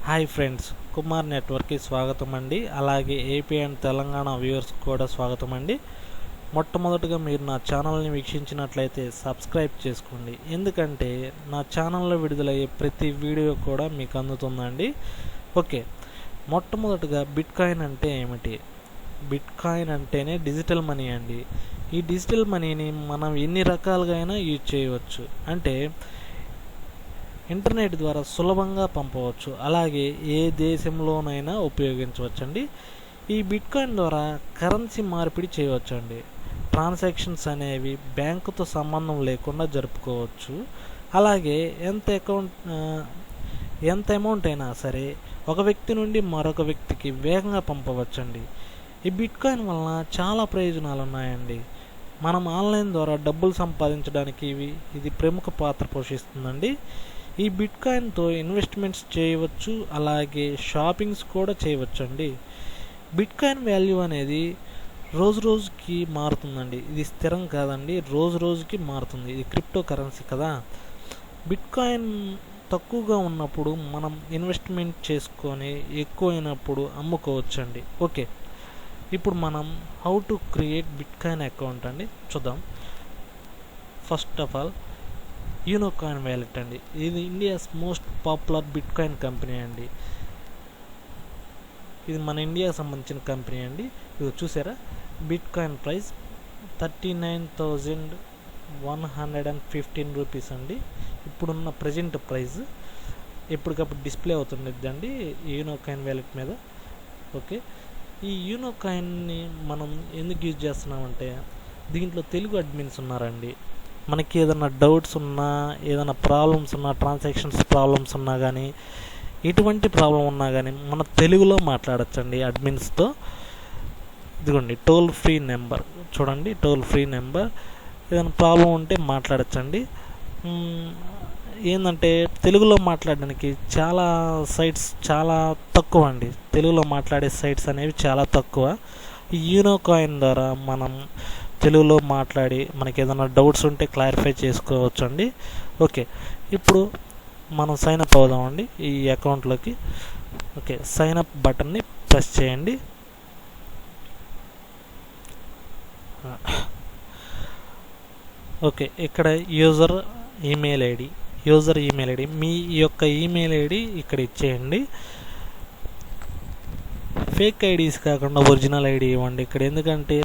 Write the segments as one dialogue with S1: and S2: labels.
S1: Hi friends, Kumar నెట్వర్క్కి స్వాగతం అండి. అలాగే ఏపీ అండ్ తెలంగాణ వ్యూవర్స్ కూడా స్వాగతం అండి. మొట్టమొదటిగా మీరు నా ఛానల్ని వీక్షించినట్లయితే సబ్స్క్రైబ్ చేసుకోండి, ఎందుకంటే నా ఛానల్లో విడుదలయ్యే ప్రతి వీడియో కూడా మీకు అందుతుందండి. ఓకే, మొట్టమొదటిగా బిట్కాయిన్ అంటే ఏమిటి? బిట్కాయిన్ అంటేనే డిజిటల్ మనీ అండి. ఈ డిజిటల్ మనీని మనం ఎన్ని రకాలుగా అయినా యూజ్ చేయవచ్చు. అంటే ఇంటర్నెట్ ద్వారా సులభంగా పంపవచ్చు, అలాగే ఏ దేశంలోనైనా ఉపయోగించవచ్చండి. ఈ బిట్కాయిన్ ద్వారా కరెన్సీ మార్పిడి చేయవచ్చండి. ట్రాన్సాక్షన్స్ అనేవి బ్యాంకుతో సంబంధం లేకుండా జరుపుకోవచ్చు. అలాగే ఎంత అమౌంట్ అయినా సరే ఒక వ్యక్తి నుండి మరొక వ్యక్తికి వేగంగా పంపవచ్చండి. ఈ బిట్కాయిన్ వలన చాలా ప్రయోజనాలు ఉన్నాయండి. మనం ఆన్లైన్ ద్వారా డబ్బులు సంపాదించడానికి ఇది ప్రముఖ పాత్ర పోషిస్తుందండి. ఈ బిట్కాయిన్తో ఇన్వెస్ట్మెంట్స్ చేయవచ్చు, అలాగే షాపింగ్స్ కూడా చేయవచ్చండి. బిట్కాయిన్ వాల్యూ అనేది రోజు రోజుకి మారుతుందండి. ఇది స్థిరం కాదండి, రోజు రోజుకి మారుతుంది. ఇది క్రిప్టో కరెన్సీ కదా. బిట్కాయిన్ తక్కువగా ఉన్నప్పుడు మనం ఇన్వెస్ట్మెంట్ చేసుకొని ఎక్కువైనప్పుడు అమ్ముకోవచ్చండి. ఓకే, ఇప్పుడు మనం how to create bitcoin account అండి చూద్దాం. ఫస్ట్ ఆఫ్ ఆల్ యూనోకాయిన్ వ్యాలెట్ అండి. ఇది India's most popular bitcoin company అండి. ఇది మన ఇండియాకి సంబంధించిన కంపెనీ అండి. ఇది చూసారా, బిట్కాయిన్ ప్రైస్ 39,115 రూపీస్ అండి. ఇప్పుడున్న ప్రజెంట్ ప్రైస్ ఎప్పటికప్పుడు డిస్ప్లే అవుతుందండి యూనోకాయిన్ వ్యాలెట్ మీద. ఓకే, ఈ యూనోకాయిన్ని మనం ఎందుకు యూజ్ చేస్తున్నామంటే దీంట్లో తెలుగు అడ్మిన్స్ ఉన్నారండి. మనకి ఏదైనా డౌట్స్ ఉన్నా, ఏదైనా ప్రాబ్లమ్స్ ఉన్నా, ట్రాన్సాక్షన్స్ ప్రాబ్లమ్స్ ఉన్నా కానీ, ఎటువంటి ప్రాబ్లం ఉన్నా కానీ మన తెలుగులో మాట్లాడచ్చండి అడ్మిన్స్తో. ఇదిగోండి టోల్ ఫ్రీ నెంబర్ చూడండి, టోల్ ఫ్రీ నెంబర్. ఏదైనా ప్రాబ్లం ఉంటే మాట్లాడచ్చండి. ఏంటంటే తెలుగులో మాట్లాడడానికి చాలా సైట్స్ చాలా తక్కువ అండి. తెలుగులో మాట్లాడే సైట్స్ అనేవి చాలా తక్కువ. ఈ యూనోకాయిన్ ద్వారా మనం తెలుగులో మాట్లాడి మనకి ఏదైనా డౌట్స్ ఉంటే క్లారిఫై చేసుకోవచ్చు అండి. ఓకే, ఇప్పుడు మనం సైన్అప్ అవుదామండి ఈ అకౌంట్లోకి. ఓకే, సైన్అప్ బటన్ని ప్రెస్ చేయండి. ఓకే, ఇక్కడ యూజర్ ఈమెయిల్ ఐడి మీ యొక్క ఈమెయిల్ ఐడి ఇక్కడ ఇచ్చేయండి. ఫేక్ ఐడీస్ కాకుండా ఒరిజినల్ ఐడి ఇవ్వండి ఇక్కడ. ఎందుకంటే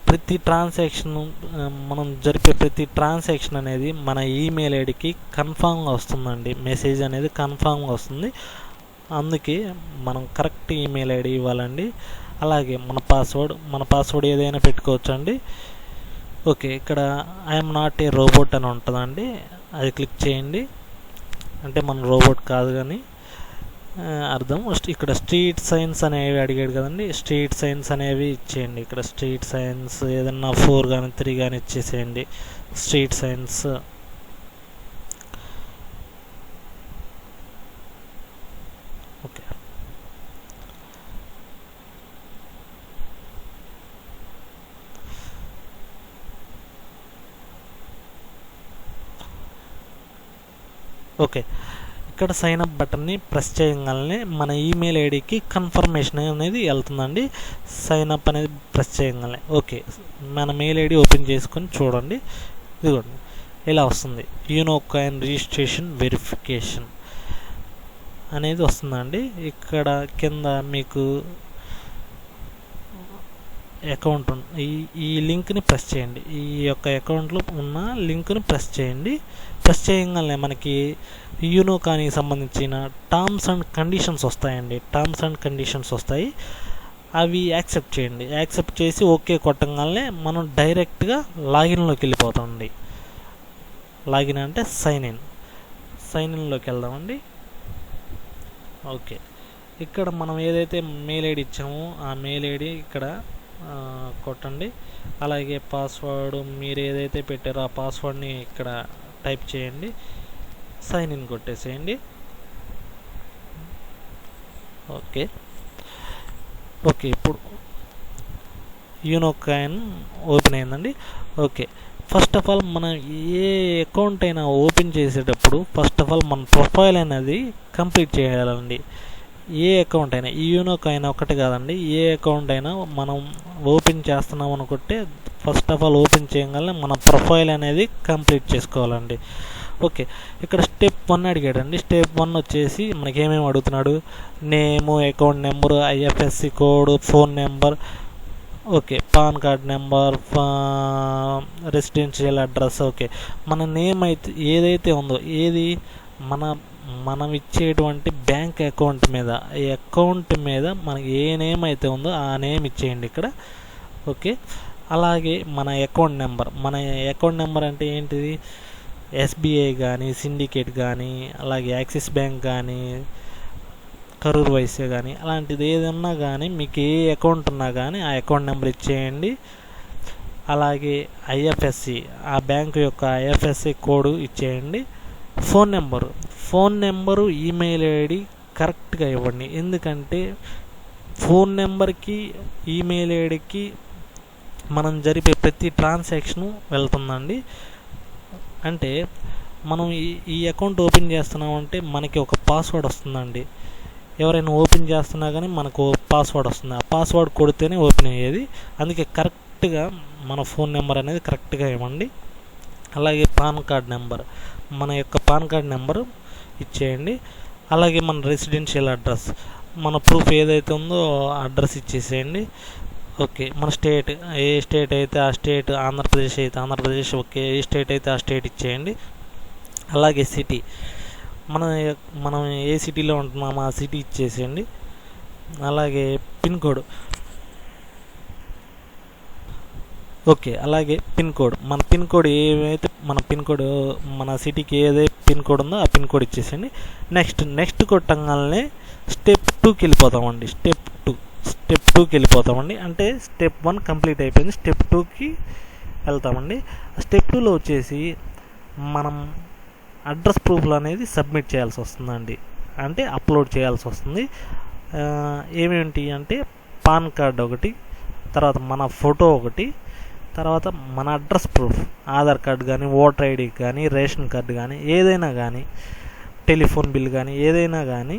S1: ప్రతి ట్రాన్సాక్షన్ మనం జరిపే ప్రతి ట్రాన్సాక్షన్ అనేది మన ఈమెయిల్ ఐడికి కన్ఫామ్గా వస్తుందండి. మెసేజ్ అనేది కన్ఫామ్గా వస్తుంది. అందుకే మనం కరెక్ట్ ఈమెయిల్ ఐడి ఇవ్వాలండి. అలాగే మన పాస్వర్డ్ ఏదైనా పెట్టుకోవచ్చు అండి. ఓకే, ఇక్కడ ఐఎమ్ నాట్ ఏ రోబోట్ అని ఉంటుందండి, అది క్లిక్ చేయండి. అంటే మన రోబోట్ కాదు కానీ అర్థం. ఇక్కడ స్ట్రీట్ సైన్స్ అనేవి అడిగాడు కదండి, స్ట్రీట్ సైన్స్ అనేవి ఇచ్చేయండి. ఇక్కడ స్ట్రీట్ సైన్స్ ఏదన్నా 4 కానీ 3 కానీ ఇచ్చేసేయండి. Street science. ఓకే, ఓకే, ఇక్కడ సైన్అప్ బటన్ని ప్రెస్ చేయగానే మన ఈమెయిల్ ఐడికి కన్ఫర్మేషన్ అనేది వెళ్తుందండి. సైన్అప్ అనేది ప్రెస్ చేయగానే ఓకే, మన మెయిల్ ఐడి ఓపెన్ చేసుకొని చూడండి. ఇదిగోండి ఇలా వస్తుంది, యూనోకాయిన్ రిజిస్ట్రేషన్ వెరిఫికేషన్ అనేది వస్తుందండి. ఇక్కడ కింద మీకు అకౌంట్ ఈ లింక్ని ప్రెస్ చేయండి. ఈ యొక్క అకౌంట్లో ఉన్న లింక్ని ప్రెస్ చేయండి. ప్రెస్ చేయగానే మనకి యూనోకాయిన్కి సంబంధించిన టర్మ్స్ అండ్ కండిషన్స్ వస్తాయండి. టర్మ్స్ అండ్ కండిషన్స్ వస్తాయి, అవి యాక్సెప్ట్ చేయండి. యాక్సెప్ట్ చేసి ఓకే కొట్టగానే మనం డైరెక్ట్గా లాగిన్లోకి వెళ్ళిపోతామండి. లాగిన్ అంటే సైన్ ఇన్లోకి వెళ్దామండి. ఓకే, ఇక్కడ మనం ఏదైతే మెయిల్ ఐడి ఇచ్చామో ఆ మెయిల్ ఐడి ఇక్కడ కొట్టండి. అలాగే పాస్వర్డ్ మీరు ఏదైతే పెట్టారో ఆ పాస్వర్డ్ని ఇక్కడ టైప్ చేయండి. Sign in కొట్టేసేయండి. ఓకే, ఇప్పుడు యూనోకాయిన్ ఓపెన్ అయిందండి. ఓకే, ఫస్ట్ ఆఫ్ ఆల్ మనం ఏ అకౌంట్ అయినా ఓపెన్ చేసేటప్పుడు ఫస్ట్ ఆఫ్ ఆల్ మన ప్రొఫైల్ అనేది కంప్లీట్ చేయాలండి. ఏ అకౌంట్ అయినా ఈ యూనోక్ అయినా ఒకటి కాదండి, ఏ అకౌంట్ అయినా మనం ఓపెన్ చేస్తున్నాం అనుకుంటే ఫస్ట్ ఆఫ్ ఆల్ ఓపెన్ చేయగానే మన ప్రొఫైల్ అనేది కంప్లీట్ చేసుకోవాలండి. ఓకే, ఇక్కడ స్టెప్ 1 అడిగాడండి. స్టెప్ 1 వచ్చేసి మనకి ఏమేమి అడుగుతున్నాడు, name, account number, IFSC code, phone number, okay, PAN card number, residential address. Okay, మన నేమ్ అయితే ఏదైతే ఉందో మనం ఇచ్చేటువంటి బ్యాంక్ అకౌంట్ మీద, ఈ అకౌంట్ మీద మనకి ఏ నేమ్ అయితే ఉందో ఆ నేమ్ ఇచ్చేయండి ఇక్కడ. ఓకే, అలాగే మన అకౌంట్ నెంబర్ అంటే ఏంటిది, ఎస్బీఐ కానీ, సిండికేట్ కానీ, అలాగే యాక్సిస్ బ్యాంక్ కానీ, కరూర్ వైశ్య కానీ, అలాంటిది ఏదన్నా కానీ మీకు ఏ అకౌంట్ ఉన్నా కానీ ఆ అకౌంట్ నెంబర్ ఇచ్చేయండి. అలాగే ఐఎఫ్ఎస్సి, ఆ బ్యాంకు యొక్క ఐఎఫ్ఎస్సి కోడ్ ఇచ్చేయండి. ఫోన్ నెంబరు, ఈమెయిల్ ఐడి కరెక్ట్గా ఇవ్వండి. ఎందుకంటే ఫోన్ నెంబర్కి, ఈమెయిల్ ఐడికి మనం జరిపే ప్రతి ట్రాన్సాక్షను వెళ్తుందండి. అంటే మనం ఈ అకౌంట్ ఓపెన్ చేస్తున్నామంటే మనకి ఒక పాస్వర్డ్ వస్తుందండి. ఎవరైనా ఓపెన్ చేస్తున్నా కానీ మనకు పాస్వర్డ్ వస్తుంది. ఆ పాస్వర్డ్ కొడితేనే ఓపెన్ అయ్యేది. అందుకే కరెక్ట్గా మన ఫోన్ నెంబర్ అనేది కరెక్ట్గా ఇవ్వండి. అలాగే మన యొక్క పాన్ కార్డ్ నెంబరు ఇచ్చేయండి. అలాగే మన రెసిడెన్షియల్ అడ్రస్, మన ప్రూఫ్ ఏదైతే ఉందో అడ్రస్ ఇచ్చేసేయండి. ఓకే, మన స్టేట్, ఏ స్టేట్ అయితే ఆ స్టేట్, ఆంధ్రప్రదేశ్ అయితే ఆంధ్రప్రదేశ్, ఓకే, ఏ స్టేట్ అయితే ఆ స్టేట్ ఇచ్చేయండి. అలాగే సిటీ, మనం ఏ సిటీలో ఉంటున్నామో ఆ సిటీ ఇచ్చేసేయండి. అలాగే పిన్ కోడ్, ఓకే, అలాగే పిన్ కోడ్, మన సిటీకి ఏదైతే పిన్ కోడ్ ఉందో ఆ పిన్ కోడ్ ఇచ్చేసేయండి. నెక్స్ట్ కొట్టంగానే స్టెప్ 2కి వెళ్ళిపోతామండి. స్టెప్ 2కి వెళ్ళిపోతామండి. అంటే స్టెప్ 1 కంప్లీట్ అయిపోయింది, స్టెప్ 2కి వెళ్తామండి. స్టెప్ 2లో వచ్చేసి మనం అడ్రస్ ప్రూఫ్లు అనేది సబ్మిట్ చేయాల్సి వస్తుందండి, అంటే అప్లోడ్ చేయాల్సి వస్తుంది. ఏమేంటి అంటే పాన్ కార్డ్ ఒకటి, తర్వాత మన ఫోటో ఒకటి, తర్వాత మన అడ్రస్ ప్రూఫ్, ఆధార్ కార్డు కానీ, ఓటర్ ఐడి కానీ, రేషన్ కార్డు కానీ, ఏదైనా కానీ, టెలిఫోన్ బిల్ కానీ, ఏదైనా కానీ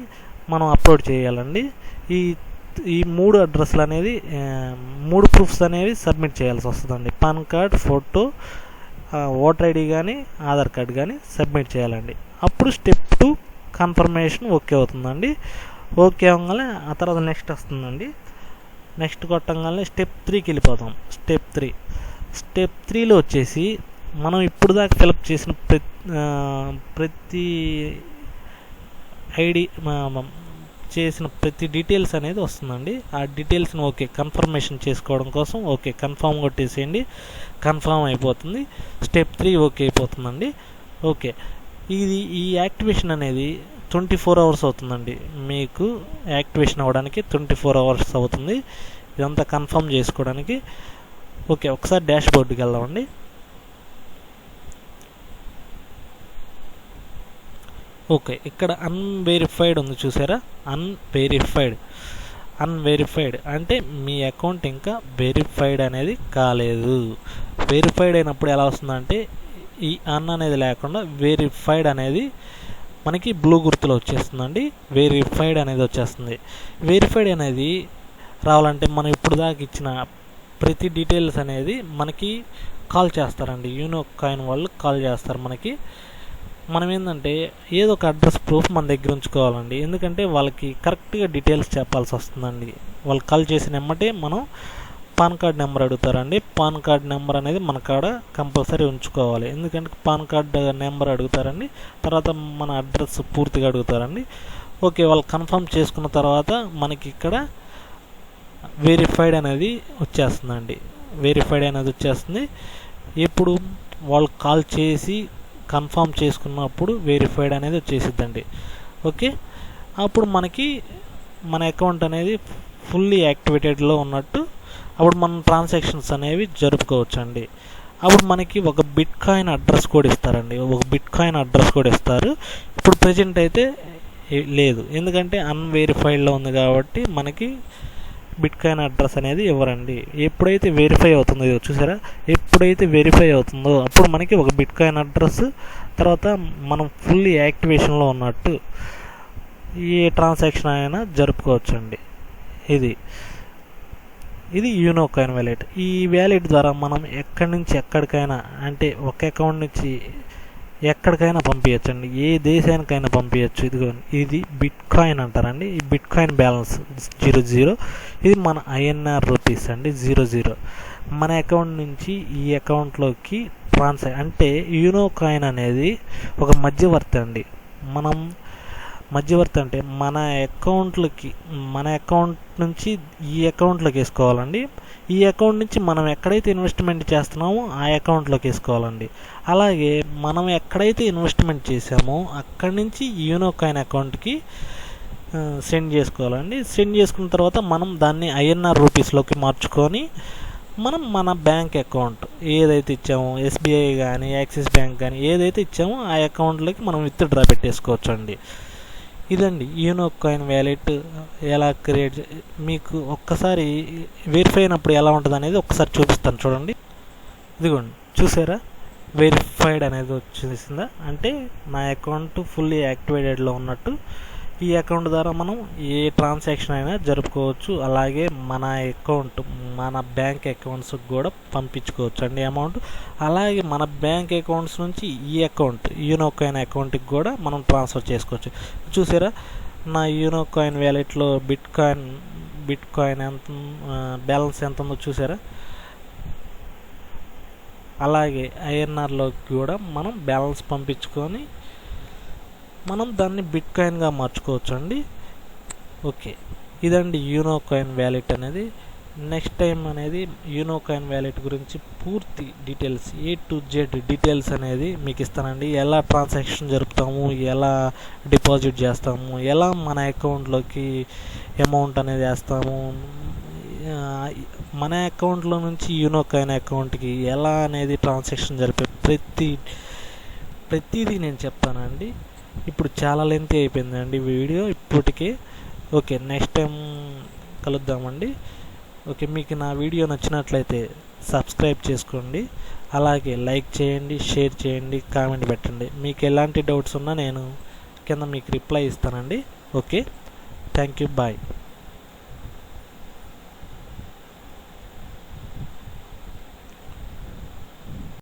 S1: మనం అప్లోడ్ చేయాలండి. ఈ 3 అడ్రస్లు అనేది 3 ప్రూఫ్స్ అనేవి సబ్మిట్ చేయాల్సి వస్తుందండి. Pan card, photo, voter ID కానీ, ఆధార్ కార్డు కానీ సబ్మిట్ చేయాలండి. అప్పుడు స్టెప్ 2 కన్ఫర్మేషన్ ఓకే అవుతుందండి. ఓకే అవ్వగానే ఆ తర్వాత నెక్స్ట్ వస్తుందండి. నెక్స్ట్ కొట్టంగానే స్టెప్ 3కి వెళ్ళిపోతాం. స్టెప్ 3లో వచ్చేసి మనం ఇప్పుడు దాకా ఫిలప్ చేసిన ప్రతి ఐడి చేసిన ప్రతి డీటెయిల్స్ అనేది వస్తుందండి. ఆ డీటెయిల్స్ని ఓకే కన్ఫర్మేషన్ చేసుకోవడం కోసం ఓకే కన్ఫర్మ్ కొట్టేసేయండి. కన్ఫర్మ్ అయిపోతుంది. స్టెప్ 3 ఓకే అయిపోతుందండి. ఓకే, ఈ యాక్టివేషన్ అనేది 24 అవర్స్ అవుతుందండి. మీకు యాక్టివేషన్ అవ్వడానికి 24 అవర్స్ అవుతుంది ఇదంతా కన్ఫర్మ్ చేసుకోవడానికి. ఓకే, ఒకసారి డాష్ బోర్డుకి వెళ్దామండి. ఓకే, ఇక్కడ అన్వెరిఫైడ్ ఉంది చూసారా, అన్వెరిఫైడ్ అంటే మీ అకౌంట్ ఇంకా వెరిఫైడ్ అనేది కాలేదు. వెరిఫైడ్ అయినప్పుడు ఎలా వస్తుందంటే ఈ అనేది లేకుండా వెరిఫైడ్ అనేది మనకి బ్లూ గుర్తులో వచ్చేస్తుందండి. వెరిఫైడ్ అనేది వచ్చేస్తుంది. వెరిఫైడ్ అనేది రావాలంటే మనం ఇప్పుడు దాకా ఇచ్చిన ప్రతి డీటెయిల్స్ అనేది మనకి కాల్ చేస్తారండి. యూనోక్ కాయిన్ వాళ్ళు కాల్ చేస్తారు మనకి. మనం ఏంటంటే ఏదో ఒక అడ్రస్ ప్రూఫ్ మన దగ్గర ఉంచుకోవాలండి. ఎందుకంటే వాళ్ళకి కరెక్ట్గా డీటెయిల్స్ చెప్పాల్సి వస్తుందండి. వాళ్ళు కాల్ చేసిన వెంబటే మనం పాన్ కార్డ్ నెంబర్ అడుగుతారండి. పాన్ కార్డ్ నెంబర్ అనేది మన కాడ కంపల్సరీ ఉంచుకోవాలి. ఎందుకంటే పాన్ కార్డ్ నెంబర్ అడుగుతారండి. తర్వాత మన అడ్రస్ పూర్తిగా అడుగుతారండి. ఓకే, వాళ్ళు కన్ఫర్మ్ చేసుకున్న తర్వాత మనకి ఇక్కడ వెరిఫైడ్ అనేది వచ్చేస్తుందండి. ఇప్పుడు వాళ్ళు కాల్ చేసి కన్ఫర్మ్ చేసుకున్నప్పుడు వెరిఫైడ్ అనేది వచ్చేసిద్దండి. ఓకే, అప్పుడు మనకి మన అకౌంట్ అనేది ఫుల్లీ యాక్టివేటెడ్లో ఉన్నట్టు అప్పుడు మనం ట్రాన్సాక్షన్స్ అనేవి జరుపుకోవచ్చండి. అప్పుడు మనకి ఒక బిట్ కాయిన్ అడ్రస్ కోడ్ ఇస్తారండి. ఇస్తారు. ఇప్పుడు ప్రజెంట్ అయితే లేదు, ఎందుకంటే అన్వెరిఫైడ్లో ఉంది కాబట్టి మనకి బిట్ కాయిన్ అడ్రస్ అనేది ఇవ్వరండి. ఎప్పుడైతే వెరిఫై అవుతుందో, ఇది చూసారా, ఎప్పుడైతే వెరిఫై అవుతుందో అప్పుడు మనకి ఒక బిట్ కాయిన్ అడ్రస్, తర్వాత మనం ఫుల్లీ యాక్టివేషన్లో ఉన్నట్టు ఏ ట్రాన్సాక్షన్ అయినా జరుపుకోవచ్చండి. ఇది యూనో కాయిన్ వ్యాలెట్. ఈ వ్యాలెట్ ద్వారా మనం ఎక్కడి నుంచి ఎక్కడికైనా, అంటే ఒక అకౌంట్ నుంచి ఎక్కడికైనా పంపించండి, ఏ దేశానికైనా పంపించచ్చు. ఇది బిట్ కాయిన్ అంటారండి. ఈ బిట్ కాయిన్ బ్యాలెన్స్ 00. ఇది మన INR రూపీస్ అండి 00. మన అకౌంట్ నుంచి ఈ అకౌంట్లోకి అంటే యూనో కాయిన్ అనేది ఒక మధ్యవర్తి అండి. మధ్యవర్తి అంటే మన అకౌంట్ నుంచి ఈ అకౌంట్లోకి వేసుకోవాలండి. ఈ అకౌంట్ నుంచి మనం ఎక్కడైతే ఇన్వెస్ట్మెంట్ చేస్తున్నామో ఆ అకౌంట్లోకి వేసుకోవాలండి. అలాగే మనం ఎక్కడైతే ఇన్వెస్ట్మెంట్ చేసామో అక్కడి నుంచి యూనో కాయిన్ అకౌంట్కి సెండ్ చేసుకోవాలండి. సెండ్ చేసుకున్న తర్వాత మనం దాన్ని INR రూపీస్లోకి మార్చుకొని మన బ్యాంక్ అకౌంట్ ఏదైతే ఇచ్చామో, SBI కానీ యాక్సిస్ బ్యాంక్ కానీ ఏదైతే ఇచ్చామో ఆ అకౌంట్లోకి మనం విత్డ్రా పెట్టేసుకోవచ్చు అండి. ఇదండి యూనో కాయిన్ వ్యాలెట్ ఎలా క్రియేట్. మీకు ఒక్కసారి వెరిఫై అయినప్పుడు ఎలా ఉంటుంది అనేది ఒకసారి చూపిస్తాను చూడండి. ఇదిగోండి, చూసారా, వెరిఫైడ్ అనేది వచ్చేసిందా, అంటే నా అకౌంట్ ఫుల్లీ యాక్టివేటెడ్లో ఉన్నట్టు. ఈ అకౌంట్ ద్వారా మనం ఏ ట్రాన్సాక్షన్ అయినా జరుపుకోవచ్చు. అలాగే మన బ్యాంక్ అకౌంట్స్కి కూడా పంపించుకోవచ్చు అండి అమౌంట్. అలాగే మన బ్యాంక్ అకౌంట్స్ నుంచి ఈ అకౌంట్ యూనో కాయిన్ అకౌంట్కి కూడా మనం ట్రాన్స్ఫర్ చేసుకోవచ్చు. చూసారా, నా యూనో కాయిన్ వ్యాలెట్లో బిట్ కాయిన్ ఎంత బ్యాలెన్స్ ఎంత ఉందో చూసారా. అలాగే INRలోకి కూడా మనం బ్యాలెన్స్ పంపించుకొని మనం దాన్ని బిట్ కాయిన్గా మార్చుకోవచ్చు అండి. ఓకే, ఇదండి యూనో కాయిన్ వ్యాలెట్ అనేది. నెక్స్ట్ టైం అనేది యూనో కాయిన్ వ్యాలెట్ గురించి పూర్తి details, A to Z details అనేది మీకు ఇస్తానండి. ఎలా ట్రాన్సాక్షన్ జరుపుతాము, ఎలా డిపాజిట్ చేస్తాము, ఎలా మన అకౌంట్లోకి అమౌంట్ అనేది వేస్తాము, మన అకౌంట్లో నుంచి యూనో కాయిన్ అకౌంట్కి ఎలా అనేది ట్రాన్సాక్షన్ జరిపే ప్రతిదీ నేను చెప్తానండి. ఇప్పుడు చాలా లెంత్ అయిపోయిందండి వీడియో ఇప్పటికే. ఓకే, నెక్స్ట్ టైం కలుద్దామండి. ఓకే, మీకు నా వీడియో నచ్చినట్లయితే సబ్స్క్రైబ్ చేసుకోండి. అలాగే లైక్ చేయండి, షేర్ చేయండి, కామెంట్ పెట్టండి. మీకు ఎలాంటి డౌట్స్ ఉన్నా నేను కింద మీకు రిప్లై ఇస్తానండి. Okay, thank you, bye.